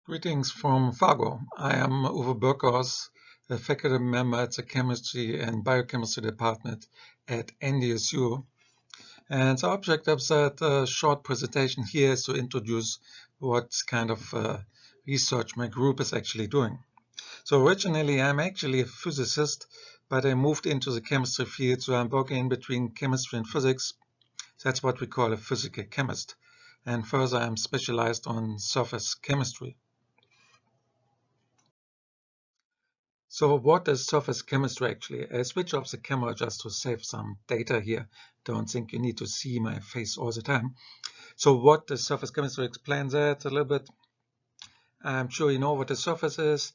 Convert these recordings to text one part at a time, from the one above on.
Greetings from Fargo. I am Uwe Burghaus, a faculty member at the Chemistry and Biochemistry Department at NDSU. And the object of that short presentation here is to introduce what kind of research my group is actually doing. So originally, I'm actually a physicist, but I moved into the chemistry field, so I'm working in between chemistry and physics. That's what we call a physical chemist. And further, I'm specialized on surface chemistry. So what is surface chemistry actually? I switch off the camera just to save some data here. Don't think you need to see my face all the time. So what does surface chemistry explain that a little bit? I'm sure you know what the surface is.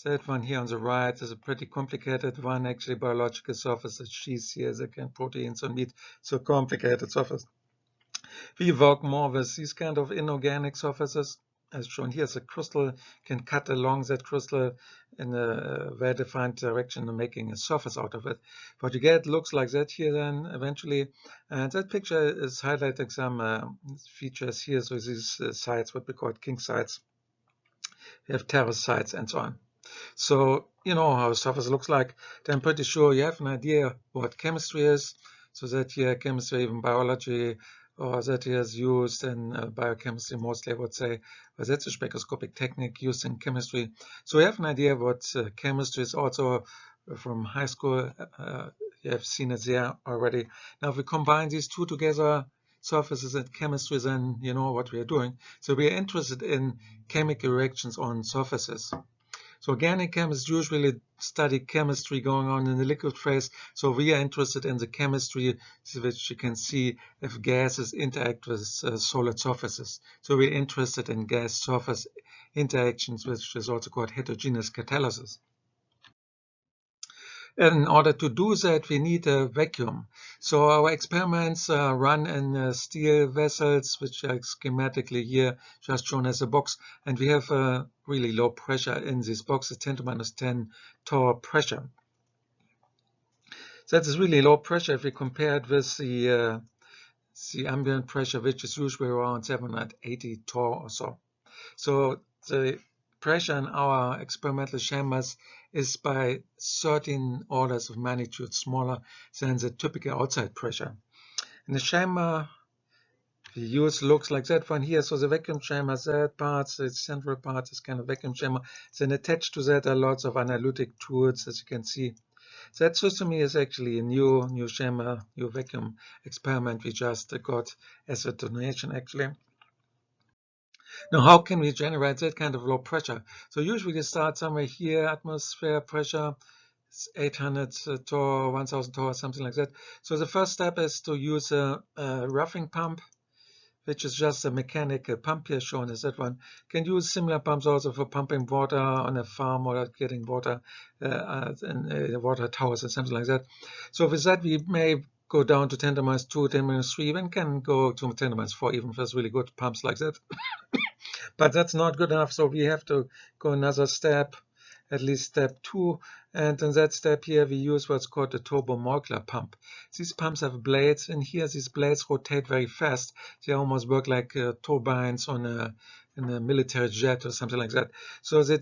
That one here on the right is a pretty complicated one, actually biological surface. The cheese here is again proteins and meat, so complicated surface. We work more with these kind of inorganic surfaces. As shown here, the crystal can cut along that crystal in a well-defined direction and making a surface out of it. What you get looks like that here then eventually. And that picture is highlighting some features here. So these sites, what we call king sites. We have terrace sites and so on. So you know how a surface looks like. Then I'm pretty sure you have an idea what chemistry is. So that here chemistry, even biology, or that is used in biochemistry mostly, I would say, but that's a spectroscopic technique used in chemistry. So you have an idea what chemistry is also from high school. You have seen it there already. Now, if we combine these two together, surfaces and chemistry, then you know what we are doing. So we are interested in chemical reactions on surfaces. So organic chemists usually study chemistry going on in the liquid phase. So we are interested in the chemistry, which you can see if gases interact with solid surfaces. So we're interested in gas surface interactions, which is also called heterogeneous catalysis. In order to do that, we need a vacuum. So our experiments run in steel vessels, which are schematically here just shown as a box. And we have a really low pressure in this box, a 10 to minus 10 torr pressure. That is really low pressure if we compare it with the ambient pressure, which is usually around 780 torr or so. So the pressure in our experimental chambers is by 13 orders of magnitude smaller than the typical outside pressure. And the chamber we use looks like that one here. So the vacuum chamber, that part, the central part is kind of vacuum chamber. Then attached to that are lots of analytic tools, as you can see. That system is actually a new chamber, new vacuum experiment we just got as a donation actually. Now, how can we generate that kind of low pressure? So usually you start somewhere here, atmosphere pressure, 800 torr, 1000 torr, something like that. So the first step is to use a roughing pump, which is just a mechanical pump here shown as that one. You can use similar pumps also for pumping water on a farm or getting water in water towers or something like that. So with that, we may go down to 10 to minus 2, 10 to minus 3, even can go to 10 to minus 4, even for really good pumps like that. But that's not good enough, so we have to go another step, at least step 2. And in that step here, we use what's called a turbomolecular pump. These pumps have blades, and here these blades rotate very fast. They almost work like turbines on in a military jet or something like that. So they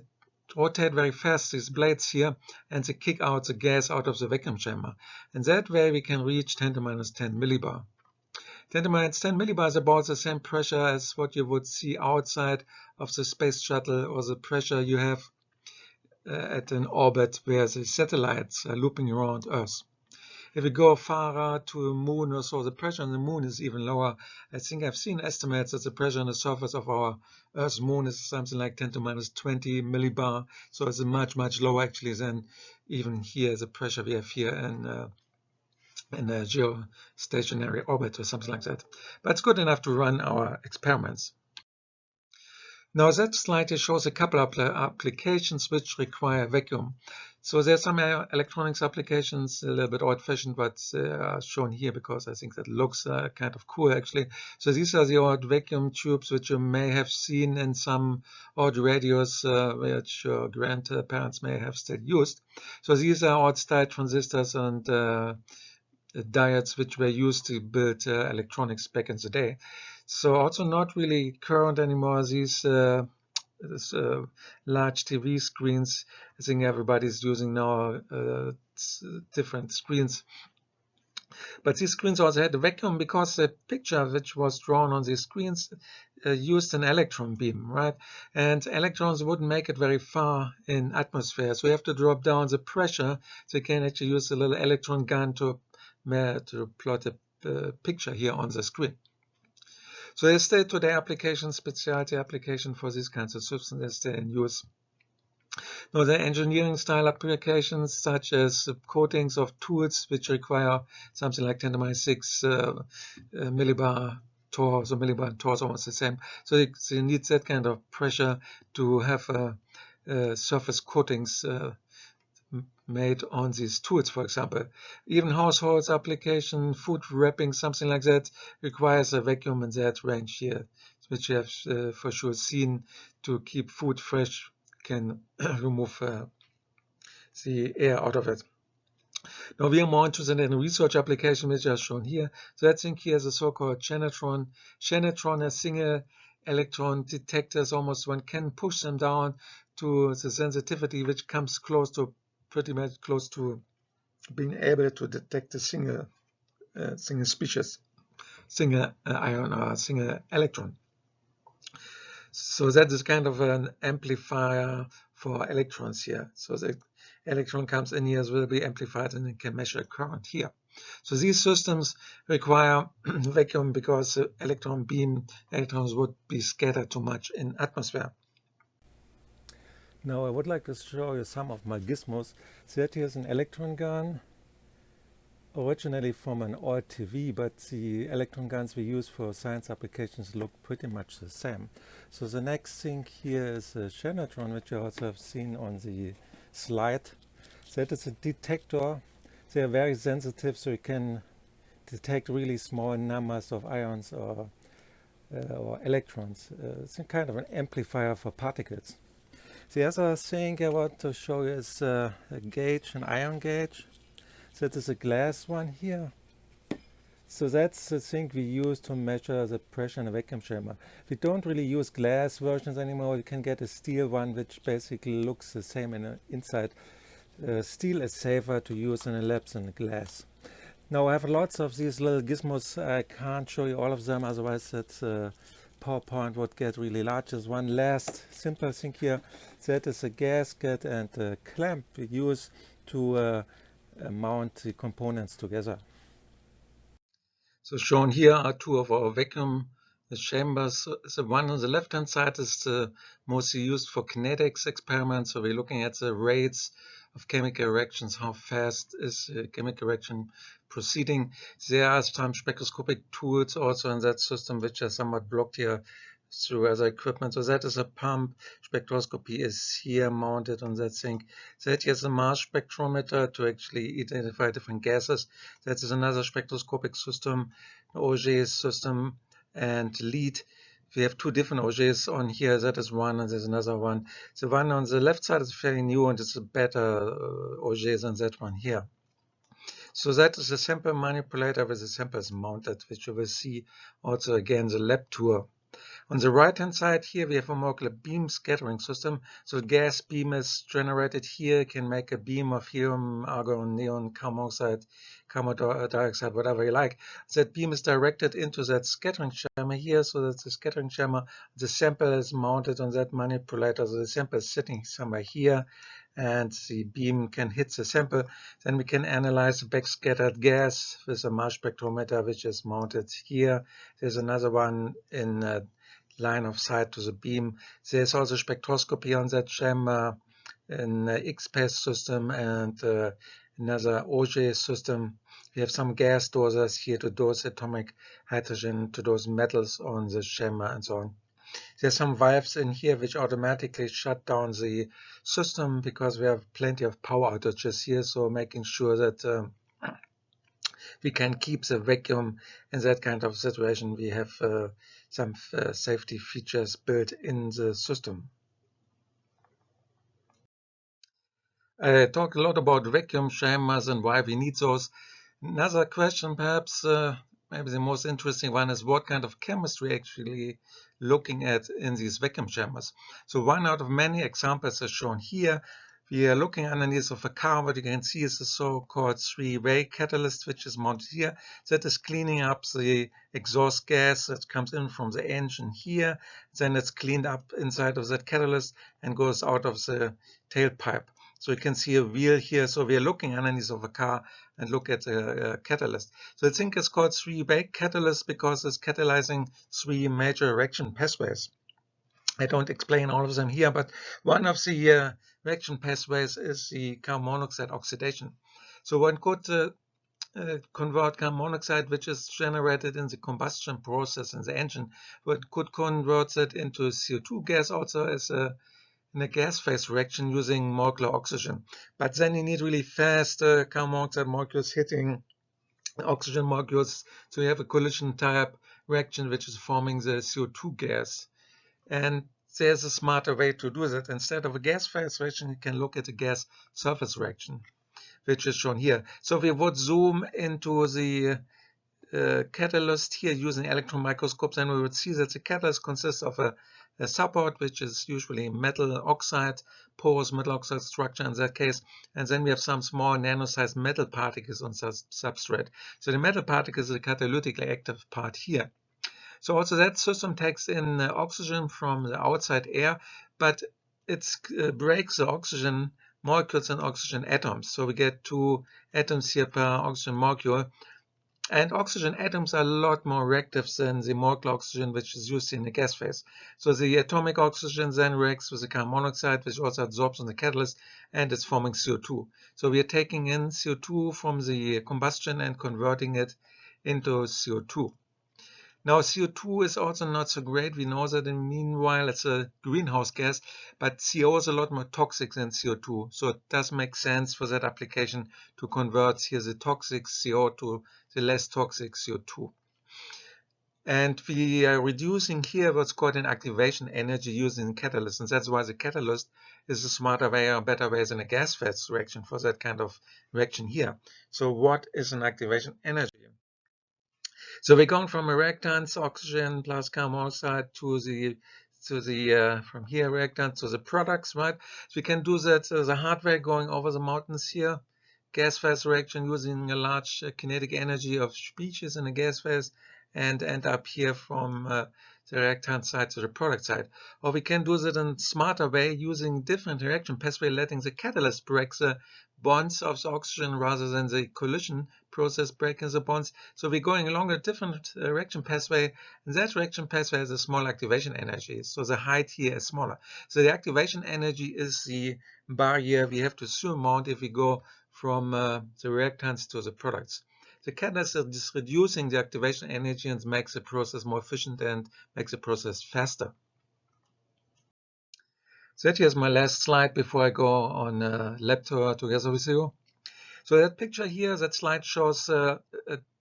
rotate very fast, these blades here, and they kick out the gas out of the vacuum chamber. And that way we can reach 10 to minus 10 millibar. 10 to minus 10 millibar is about the same pressure as what you would see outside of the space shuttle, or the pressure you have at an orbit where the satellites are looping around Earth. If we go farther to the moon or so, the pressure on the moon is even lower. I think I've seen estimates that the pressure on the surface of our Earth's moon is something like 10 to minus 20 millibar. So it's much, much lower actually than even here, the pressure we have here in a geostationary orbit or something like that. But it's good enough to run our experiments. Now that slide here shows a couple of applications which require vacuum. So there's some electronics applications, a little bit old-fashioned, but shown here because I think that looks kind of cool actually. So these are the old vacuum tubes which you may have seen in some old radios which your grandparents may have still used. So these are old-style transistors and diodes which were used to build electronics back in the day. So also not really current anymore. These this large TV screens. I think everybody's using now different screens. But these screens also had a vacuum because the picture which was drawn on these screens used an electron beam, right? And electrons wouldn't make it very far in atmosphere, so you have to drop down the pressure. So you can actually use a little electron gun to plot a picture here on the screen. So there's still today application, specialty application for these kinds of substances still in use. Now, the engineering style applications such as coatings of tools which require something like 10 to the minus 6 millibar torr, so millibar and torr is almost the same. So you need that kind of pressure to have surface coatings made on these tools, for example. Even households application, food wrapping, something like that, requires a vacuum in that range here, which you have for sure seen to keep food fresh, can remove the air out of it. Now we are more interested in research application, which are shown here. So that thing here is a so-called Shanatron. Shanatron has single electron detectors. Almost one can push them down to the sensitivity, which comes close to pretty much close to being able to detect a single species, single ion or single electron. So that is kind of an amplifier for electrons here. So the electron comes in here, will be amplified, and it can measure current here. So these systems require vacuum because the electron beam electrons would be scattered too much in atmosphere. Now I would like to show you some of my gizmos. So that here's an electron gun, originally from an old TV, but the electron guns we use for science applications look pretty much the same. So the next thing here is a Shanatron, which you also have seen on the slide. So that is a detector. They are very sensitive, so you can detect really small numbers of ions or electrons. It's a kind of an amplifier for particles. The other thing I want to show you is a gauge, an ion gauge. So that is a glass one here. So that's the thing we use to measure the pressure in a vacuum chamber. We don't really use glass versions anymore. You can get a steel one which basically looks the same in the inside. Steel is safer to use in a lab than glass. Now I have lots of these little gizmos. I can't show you all of them, otherwise that PowerPoint would get really large. There's one last simple thing here. That is a gasket and a clamp we use to mount the components together. So shown here are two of our vacuum chambers. The one on the left-hand side is mostly used for kinetics experiments. So we're looking at the rates of chemical reactions, how fast is chemical reaction proceeding. There are some spectroscopic tools also in that system which are somewhat blocked here through other equipment. So that is a pump. Spectroscopy is here mounted on that thing. That is a mass spectrometer to actually identify different gases. That is another spectroscopic system, Auger system, and lead. We have two different Augers on here. That is one, and there's another one. The one on the left side is fairly new, and it's a better Auger than that one here. So that is a sample manipulator with the samples mounted, which you will see also again the lab tour. On the right-hand side here, we have a molecular beam scattering system. So gas beam is generated here, can make a beam of helium, argon, neon, carbon monoxide, carbon dioxide, whatever you like. That beam is directed into that scattering chamber here, so that the scattering chamber, the sample is mounted on that manipulator. So the sample is sitting somewhere here, and the beam can hit the sample. Then we can analyze the backscattered gas with a mass spectrometer, which is mounted here. There's another one in line of sight to the beam. There's also spectroscopy on that chamber, an X-PAS system, and another Auger system. We have some gas dosers here to dose atomic hydrogen, to dose metals on the chamber, and so on. There's some valves in here which automatically shut down the system because we have plenty of power outages here, so making sure that we can keep the vacuum in that kind of situation. We have some safety features built in the system. I talked a lot about vacuum chambers and why we need those. Another question perhaps maybe the most interesting one is what kind of chemistry actually looking at in these vacuum chambers. So one out of many examples is shown here. We are looking underneath of a car. What you can see is the so-called three-way catalyst, which is mounted here. That is cleaning up the exhaust gas that comes in from the engine here. Then it's cleaned up inside of that catalyst and goes out of the tailpipe. So you can see a wheel here. So we are looking underneath of a car and look at the catalyst. So I think it's called three-way catalyst because it's catalyzing three major reaction pathways. I don't explain all of them here, but one of the reaction pathways is the carbon monoxide oxidation. So one could convert carbon monoxide, which is generated in the combustion process in the engine, but could convert it into CO2 gas also as in a gas phase reaction using molecular oxygen. But then you need really fast carbon monoxide molecules hitting oxygen molecules, so you have a collision type reaction which is forming the CO2 gas. And there's a smarter way to do that. Instead of a gas phase reaction, you can look at a gas surface reaction, which is shown here. So we would zoom into the catalyst here using electron microscopes, and we would see that the catalyst consists of a support, which is usually metal oxide, porous metal oxide structure in that case, and then we have some small nano-sized metal particles on substrate. So the metal particle is the catalytically active part here. So also that system takes in oxygen from the outside air, but it breaks the oxygen molecules and oxygen atoms. So we get 2 atoms here per oxygen molecule. And oxygen atoms are a lot more reactive than the molecular oxygen, which is used in the gas phase. So the atomic oxygen then reacts with the carbon monoxide, which also absorbs on the catalyst, and it's forming CO2. So we are taking in CO2 from the combustion and converting it into CO2. Now, CO2 is also not so great. We know that meanwhile it's a greenhouse gas, but CO is a lot more toxic than CO2. So it does make sense for that application to convert here the toxic CO to the less toxic CO2. And we are reducing here what's called an activation energy using the catalyst. And that's why the catalyst is a smarter way or better way than a gas phase reaction for that kind of reaction here. So what is an activation energy? So we're going from a reactants, oxygen plus carbon monoxide to the from here reactants to the products, right? So we can do that the hard way, going over the mountains here, gas phase reaction using a large kinetic energy of species in a gas phase, and end up here from the reactant side to the product side. Or we can do that in a smarter way using different reaction pathway, letting the catalyst break the bonds of the oxygen rather than the collision process breaking the bonds. So we're going along a different reaction pathway, and that reaction pathway has a small activation energy. So the height here is smaller. So the activation energy is the barrier we have to surmount if we go from the reactants to the products. The catalyst is reducing the activation energy and makes the process more efficient and makes the process faster. So that here's my last slide before I go on a lab tour together with you. So that picture here, that slide shows a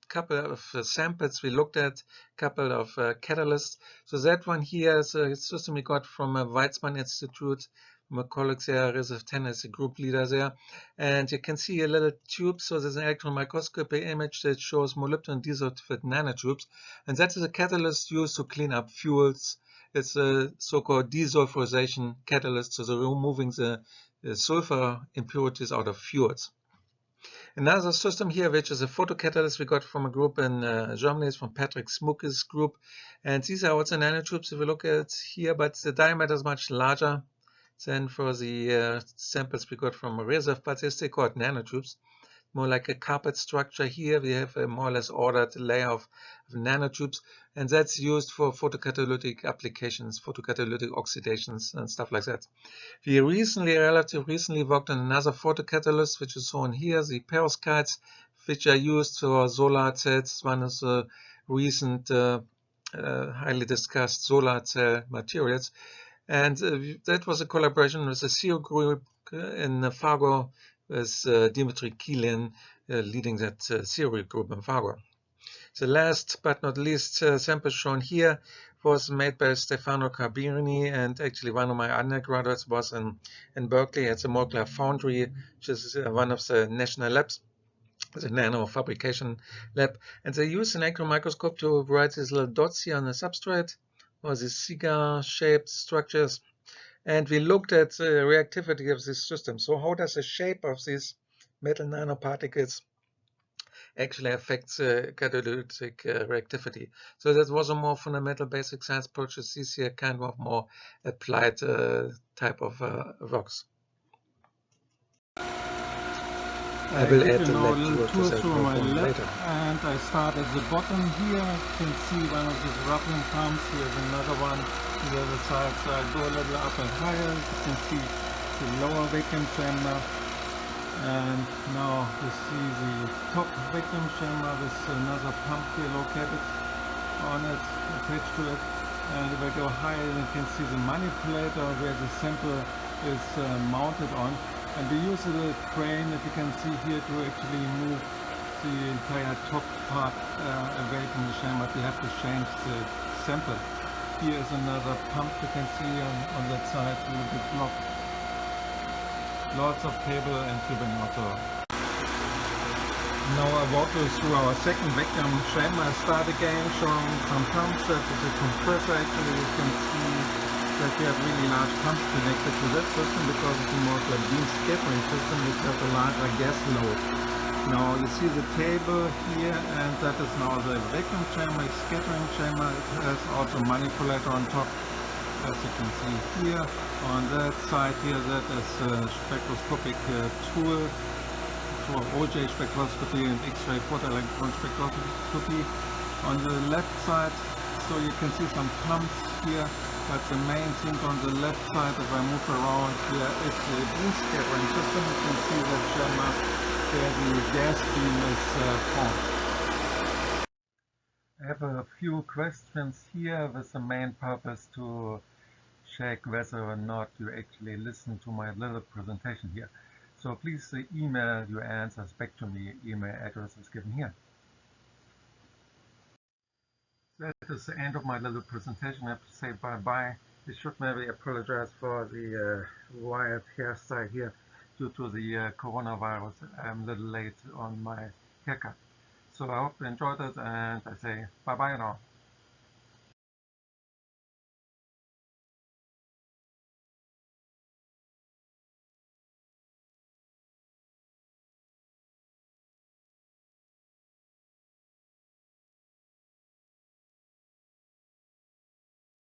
couple of samples we looked at, a couple of catalysts. So that one here is a system we got from a Weizmann Institute. My colleagues there, Reserve 10 is the group leader there. And you can see a little tube. So there's an electron microscopy image that shows molybdenum disulfide nanotubes. And that is a catalyst used to clean up fuels. It's a so-called desulfurization catalyst, so they're removing the sulfur impurities out of fuels. Another system here, which is a photocatalyst we got from a group in Germany, is from Patrick Smuke's group. And these are also nanotubes if we look at here, but the diameter is much larger than for the samples we got from a reserve, but they're still called nanotubes. More like a carpet structure here. We have a more or less ordered layer of nanotubes, and that's used for photocatalytic applications, photocatalytic oxidations and stuff like that. We relatively recently worked on another photocatalyst, which is shown here, the perovskites, which are used for solar cells. One of the recent highly discussed solar cell materials. And that was a collaboration with the CEO group in Fargo, with Dimitri Kilin leading that CEO group in Fargo. The last but not least sample shown here was made by Stefano Carbini, and actually one of my undergraduates was in Berkeley at the Molecular Foundry, which is one of the national labs. the nano fabrication lab, and they use an electron microscope to write these little dots here on the substrate, or these cigar-shaped structures. And we looked at the reactivity of this system. So how does the shape of these metal nanoparticles actually affect the catalytic reactivity? So that was a more fundamental basic science approach. This here kind of more applied type of rocks. I will add the lab tour to that later. And I start at the bottom here. You can see one of these rubbing pumps. Here's another one on the other side. So I go a little up and higher. You can see the lower vacuum chamber. And now you see the top vacuum chamber with another pump here located on it, attached to it. And if I go higher, you can see the manipulator where the sample is mounted on. And we use a crane, if you can see here, to actually move the entire top part away from the chamber. We have to change the sample. Here is another pump you can see on that side, a little bit blocked. Lots of cable and tubing also. Now I walk you through our second vacuum chamber. I start again showing some pumps. That is a compressor. Actually, you can see that we have really large pumps connected to that system because it's a more beam scattering system which has a larger gas load. Now you see the table here, and that is now the vacuum chamber, scattering chamber. It has also a manipulator on top, as you can see here. On that side here, that is a spectroscopic tool for OJ spectroscopy and X-ray photoelectron spectroscopy. On the left side, so you can see some pumps here. But the main thing on the left side, if I move around here, is the beam scattering system. You can see that chamber where the gas beam is formed. I have a few questions here with the main purpose to check whether or not you actually listen to my little presentation here. So please email your answers back to me. Email address is given here. That is the end of my little presentation. I have to say bye-bye. I should maybe apologize for the wired hairstyle here due to the coronavirus. I'm a little late on my haircut. So I hope you enjoyed it, and I say bye-bye now.